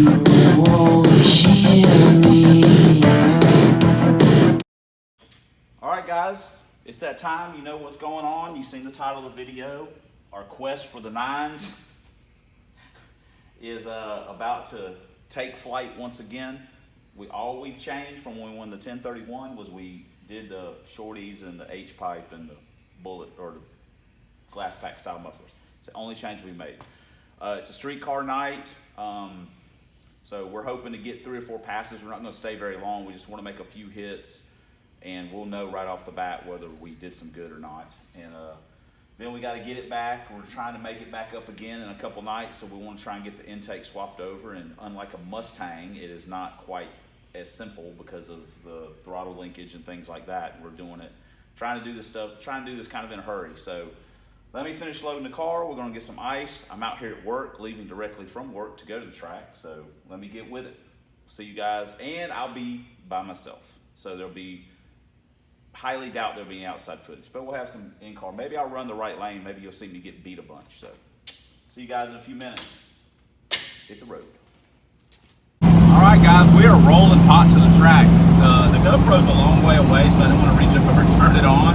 won't hear me. Alright guys, it's that time. You know what's going on. You've seen the title of the video. Our quest for the nines is about to take flight once again. All we've changed from when we won the 1031 was we did the shorties and the H-pipe and the bullet or the glass pack style mufflers. It's the only change we made. It's a streetcar night, so we're hoping to get 3 or 4 passes. We're not going to stay very long. We just want to make a few hits, and we'll know right off the bat whether we did some good or not. And then we got to get it back. We're trying to make it back up again in a couple nights, so we want to try and get the intake swapped over. And unlike a Mustang, it is not quite as simple because of the throttle linkage and things like that. We're doing it, trying to do this kind of in a hurry. So let me finish loading the car. We're going to get some ice. I'm out here at work, leaving directly from work to go to the track. So let me get with it. See you guys, and I'll be by myself. So highly doubt there'll be any outside footage, but we'll have some in-car. Maybe I'll run the right lane. Maybe you'll see me get beat a bunch. So see you guys in a few minutes. Hit the road. All right, guys, we are rolling hot to the track. The GoPro's a long way away, so I didn't want to reach up over and turn it on.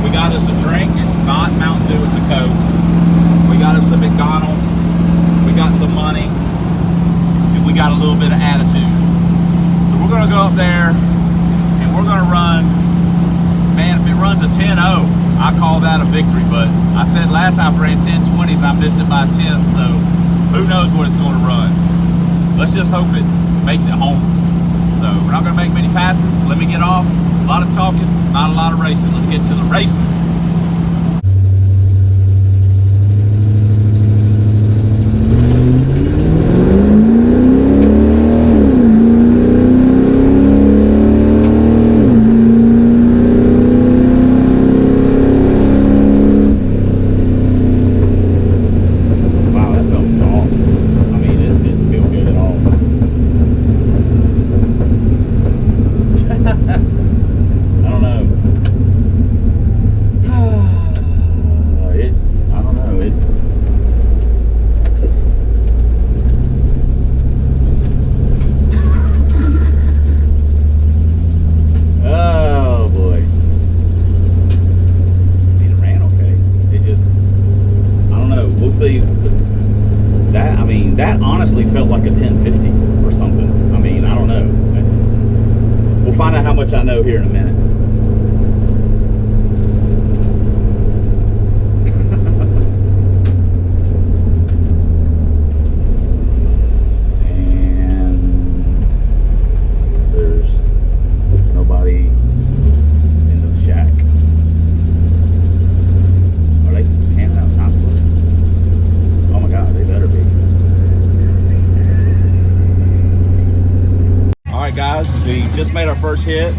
We got us a drink. It's not Mountain Dew, it's a Coke. We got us some McDonald's. We got some money, and we got a little bit of attitude. So we're gonna go up there, and we're gonna run. Man, if it runs a 10.0, I call that a victory. But I said last time I ran 10.20s and I missed it by 10, so who knows what it's going to run. Let's just hope it makes it home. So we're not going to make many passes. Let me get off. A lot of talking, not a lot of racing. Let's get to the racing. That honestly felt like a 1050 or something. I mean, I don't know. We'll find out how much I know here in a minute. And there's nobody in the shack. Are they handing out time slips? Oh my God, they better be. Alright guys, we just made our first hit,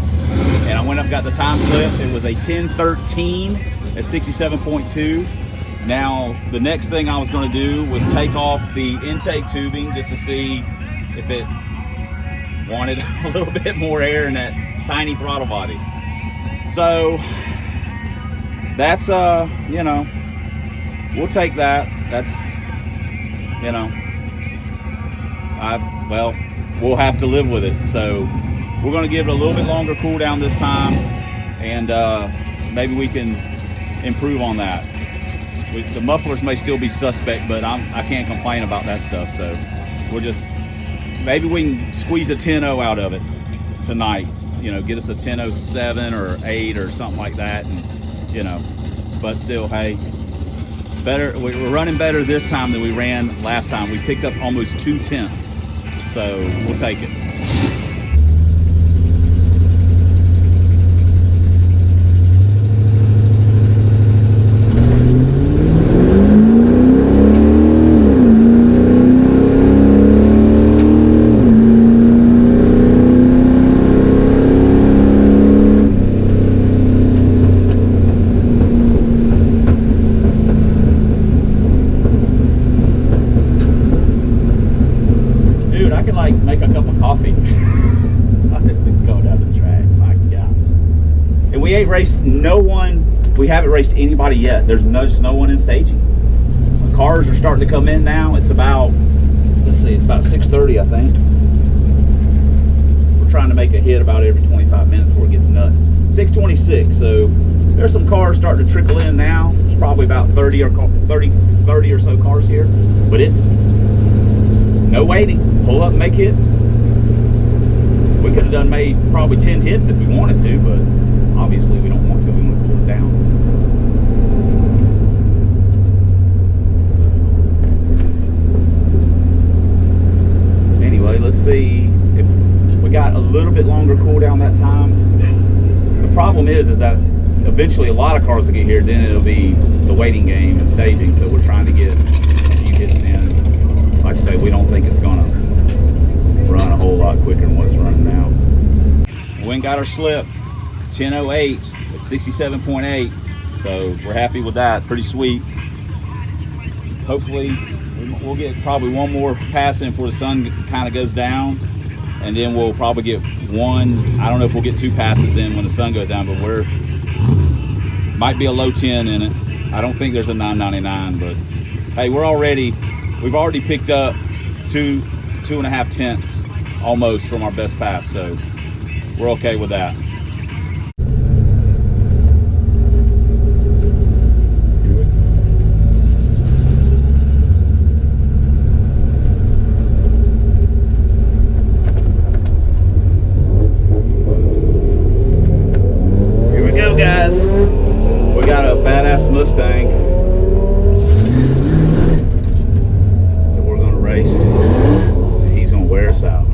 and I went up and got the time slip. It was a 10:13 at 67.2. Now, the next thing I was going to do was take off the intake tubing just to see if it wanted a little bit more air in that tiny throttle body. So, that's, you know, we'll take that. That's, you know, well, we'll have to live with it. So we're going to give it a little bit longer cool down this time, and maybe we can improve on that. The mufflers may still be suspect, but I can't complain about that stuff. So we'll just, maybe we can squeeze a 10.0 out of it tonight. You know, get us a 10.07 or 8 or something like that, and you know, but still, hey, better. We're running better this time than we ran last time. We picked up almost 2/10. So we'll take it. Make a cup of coffee. This thing's going down the track. My God. And we ain't raced no one. We haven't raced anybody yet. There's just no one in staging. The cars are starting to come in now. It's about, let's let's see, it's about 6:30, I think. We're trying to make a hit about every 25 minutes before it gets nuts. 6:26, so there's some cars starting to trickle in now. There's probably about 30 or so cars here, but it's no waiting. Pull up and make hits. We could have made probably 10 hits if we wanted to, but obviously we don't want to. We want to cool it down. So, anyway, let's see if we got a little bit longer cool down that time. The problem is that eventually a lot of cars will get here, then it'll be the waiting game and staging, so we're trying to get a few hits in. Like I say, we don't think it's gonna run a whole lot quicker than what's running now. We ain't got our slip, 10:08, at 67.8, so we're happy with that, pretty sweet. Hopefully we'll get probably one more pass in before the sun kind of goes down, and then we'll probably get one, I don't know if we'll get 2 passes in when the sun goes down, but might be a low 10 in it. I don't think there's a 999, but hey, we've already picked up 2.5 tenths almost from our best pass, so we're okay with that. Here we go, guys. We got a badass Mustang that we're gonna race. He's gonna wear us out.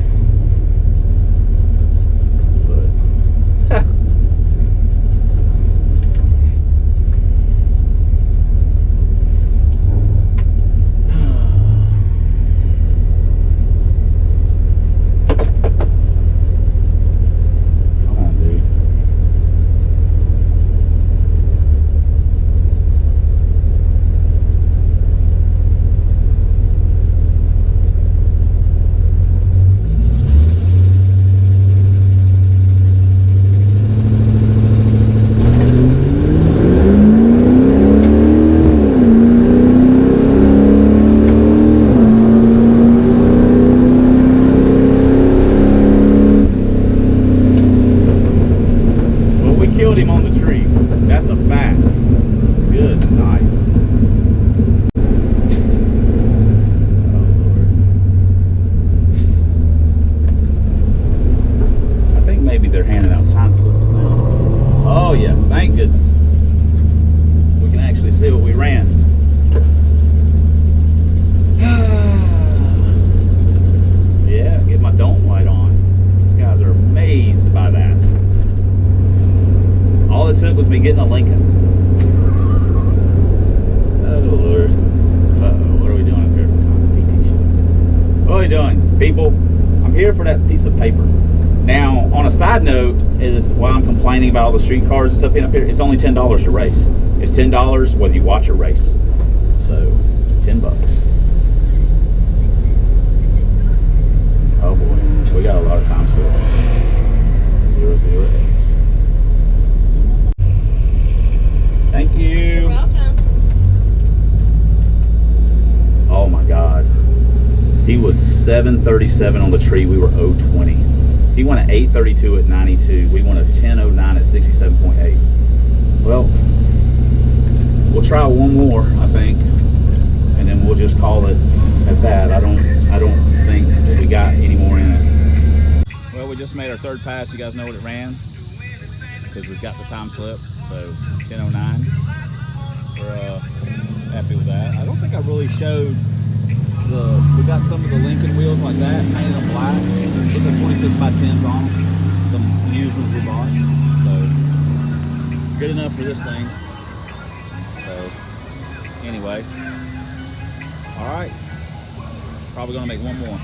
Him on the tree. That's a fact. Good night. Oh Lord. I think maybe they're handing out time slips now. Oh yes, thank goodness. We can actually see what we ran. Yeah, get my dome light on. You guys are amazed by that. All it took was me getting a Lincoln. Oh Lord. Uh-oh, what are we doing up here? PT show. What are we doing? People, I'm here for that piece of paper. Now, on a side note, is while I'm complaining about all the street cars and stuff being up here, it's only $10 to race. It's $10 whether you watch or race. So, $10. Oh boy, we got a lot of time slips. 008. Thank you. You're welcome. Oh my God. He was 737 on the tree. We were 020. He won an 832 at 92. We won a 1009 at 67.8. Well, we'll try one more, I think, and then we'll just call it at that. I don't think that we got any more in it. Well, we just made our 3rd pass. You guys know what it ran because we've got the time slip. So 1009. We're happy with that. I don't think I really showed we got some of the Lincoln wheels like that, painted them black. These are 26 by 10s on them. Some used ones we bought. So good enough for this thing. So anyway, all right. Probably gonna make one more.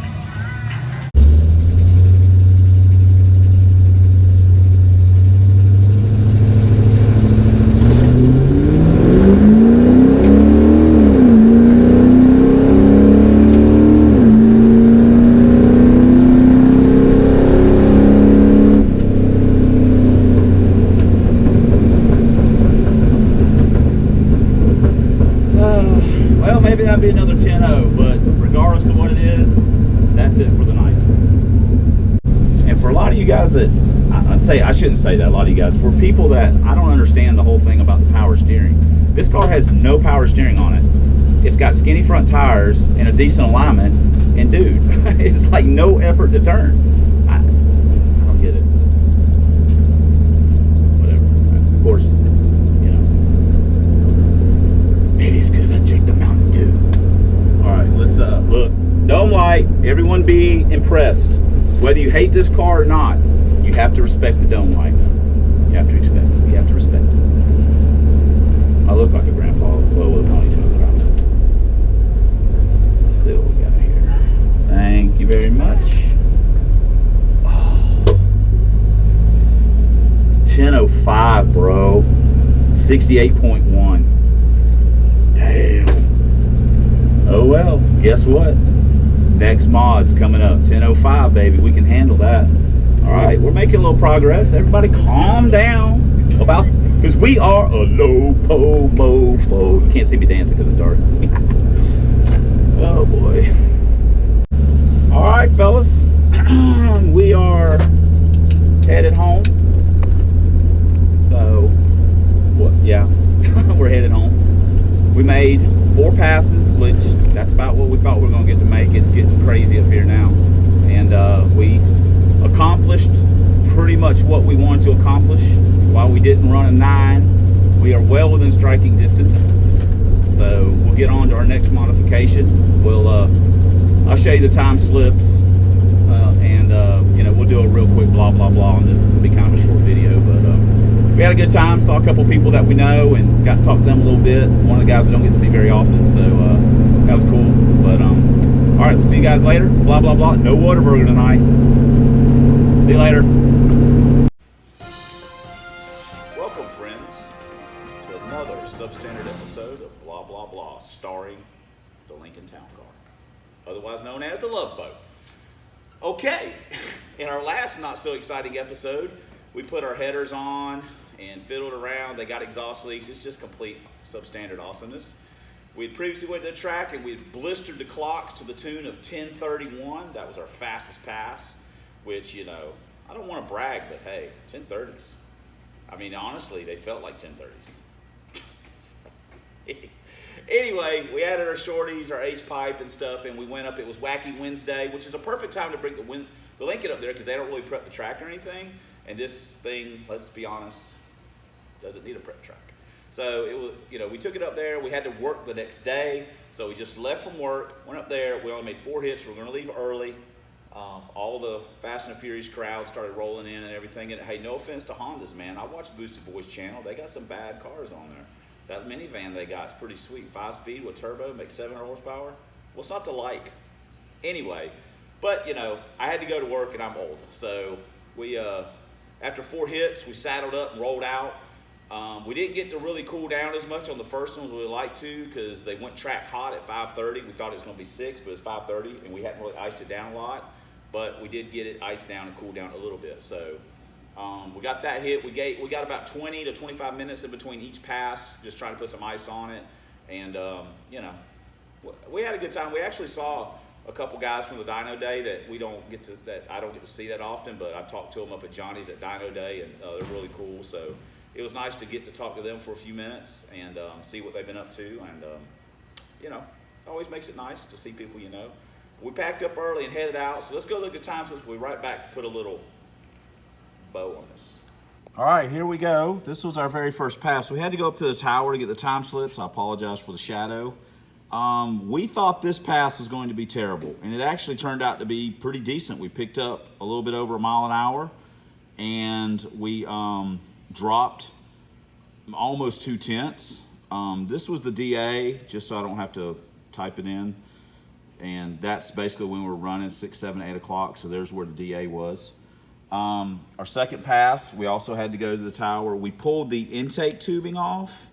Well, maybe that'd be another 10-0, but regardless of what it is, that's it for the night. And for a lot of you guys that, I shouldn't say that, a lot of you guys, for people that, I don't understand the whole thing about the power steering. This car has no power steering on it. It's got skinny front tires and a decent alignment, and dude, it's like no effort to turn. I don't get it. Whatever. Of course, you know, maybe it's because I drink the Mountain Dew. All right, let's look. Dome light. Everyone be impressed. Whether you hate this car or not, you have to respect the dome light. You have to expect it. You have to respect it. I look like a grandpa. Well, with a ponytail. Let's see what we got here. Thank you very much. Oh. 10:05, bro. 68.1. Damn. Oh well. Guess what? Next mod's coming up. 10:05, baby. We can handle that. All right, we're making a little progress. Everybody calm down because we are a low-po mofo. You can't see me dancing because it's dark. Oh boy. All right, fellas. We are headed home. So, what? Yeah, we're headed home. We made 4 passes, which that's about what we thought we were going to get to make. It's getting crazy up here now. And we accomplished pretty much what we wanted to accomplish. While we didn't run a 9, we are well within striking distance. So we'll get on to our next modification. I'll show you the time slips, and you know, we'll do a real quick blah blah blah on this. This will be kind of a short video, but we had a good time. Saw a couple people that we know and got to talk to them a little bit. One of the guys we don't get to see very often, so that was cool. But all right, we'll see you guys later. Blah blah blah. No Whataburger tonight. See you later. Welcome, friends, to another substandard episode of Blah Blah Blah, starring the Lincoln Town Car, otherwise known as the Love Boat. Okay, in our last not so exciting episode, we put our headers on and fiddled around. They got exhaust leaks. It's just complete substandard awesomeness. We had previously went to the track and we had blistered the clocks to the tune of 10:31. That was our fastest pass, which, you know, I don't want to brag, but hey, 10:30s. I mean, honestly, they felt like 10:30s. Anyway, we added our shorties, our H-pipe and stuff, and we went up. It was Wacky Wednesday, which is a perfect time to bring the Lincoln up there because they don't really prep the track or anything. And this thing, let's be honest, doesn't need a prep track. So it was, you know, we took it up there. We had to work the next day, so we just left from work, went up there. We only made 4 hits. We were going to leave early. All the Fast and the Furious crowd started rolling in and everything. And hey, no offense to Hondas, man. I watched Boosted Boys channel. They got some bad cars on there. That minivan they got is pretty sweet. 5-speed with turbo, makes 700 horsepower. What's not to like? Anyway, but you know, I had to go to work and I'm old. So we, after 4 hits, we saddled up and rolled out. We didn't get to really cool down as much on the first ones we would like to because they went track hot at 5:30. We thought it was going to be 6, but it was 5:30, and we hadn't really iced it down a lot. But we did get it iced down and cooled down a little bit. So we got that hit. We got about 20 to 25 minutes in between each pass, just trying to put some ice on it. And, you know, we had a good time. We actually saw a couple guys from the Dyno Day that I don't get to see that often, but I talked to them up at Johnny's at Dyno Day, and they're really cool. So it was nice to get to talk to them for a few minutes and see what they've been up to. And, you know, it always makes it nice to see people you know. We packed up early and headed out. So let's go look at time since we're right back to put a little bow on this. All right, here we go. This was our very first pass. We had to go up to the tower to get the time slips. I apologize for the shadow. We thought this pass was going to be terrible, and it actually turned out to be pretty decent. We picked up a little bit over a mile an hour, and we dropped almost 2 tenths. This was the DA, just so I don't have to type it in. And that's basically when we were running 6, 7, 8 o'clock. So there's where the DA was. Our second pass, we also had to go to the tower. We pulled the intake tubing off.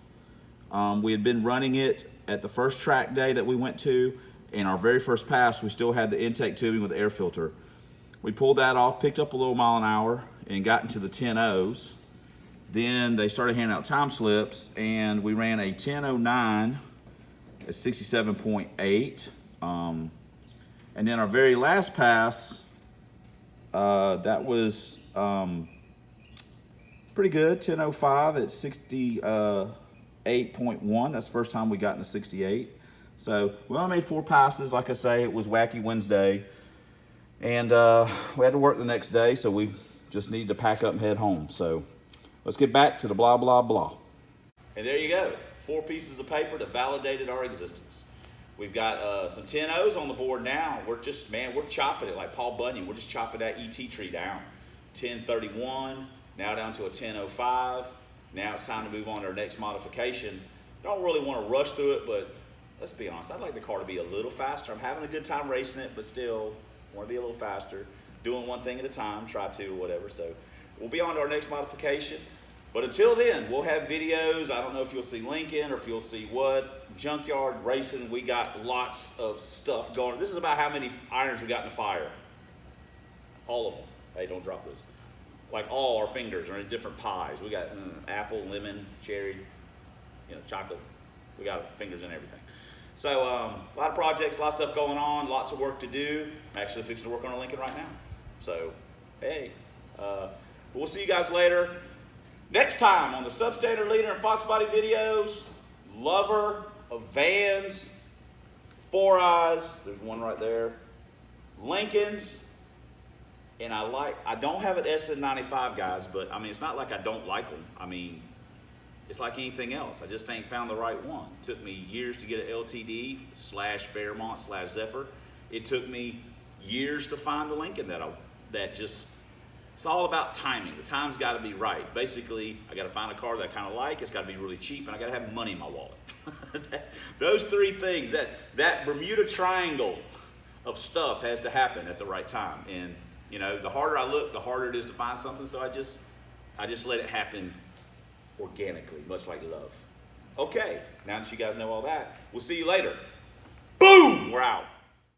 We had been running it at the first track day that we went to. And our very first pass, we still had the intake tubing with the air filter. We pulled that off, picked up a little mile an hour, and got into the 10.0s. Then they started handing out time slips, and we ran a 10.09 at 67.8. And then our very last pass, that was pretty good, 10:05 at 68.1. That's the first time we got into 68. So we only made 4 passes. Like I say, it was Wacky Wednesday. And we had to work the next day, so we just needed to pack up and head home. So let's get back to the blah, blah, blah. And there you go. 4 pieces of paper that validated our existence. We've got some 10-0s on the board now. We're just, man, we're chopping it like Paul Bunyan. We're just chopping that ET tree down. 1031, now down to a 1005. Now it's time to move on to our next modification. Don't really want to rush through it, but let's be honest. I'd like the car to be a little faster. I'm having a good time racing it, but still want to be a little faster. Doing one thing at a time, try to or whatever. So we'll be on to our next modification. But until then, we'll have videos. I don't know if you'll see Lincoln or if you'll see what. Junkyard racing, we got lots of stuff going. This is about how many irons we got in the fire. All of them. Hey, don't drop those. Like all our fingers are in different pies. We got apple, lemon, cherry, chocolate. We got fingers in everything. So a lot of projects, a lot of stuff going on, lots of work to do. I'm actually fixing to work on a Lincoln right now. So, hey, we'll see you guys later. Next time on the Substandard Leader and Fox Body videos, lover of vans, 4Eyes, there's one right there, Lincolns, and I don't have an SN95, guys, but I mean, it's not like I don't like them. I mean, it's like anything else. I just ain't found the right one. It took me years to get an LTD / Fairmont / Zephyr. It took me years to find the Lincoln that just, it's all about timing. The time's got to be right. Basically, I got to find a car that I kind of like. It's got to be really cheap, and I got to have money in my wallet. Those 3 things, that Bermuda Triangle of stuff has to happen at the right time. And the harder I look, the harder it is to find something. So I just let it happen organically, much like love. Okay, now that you guys know all that, we'll see you later. Boom, we're out.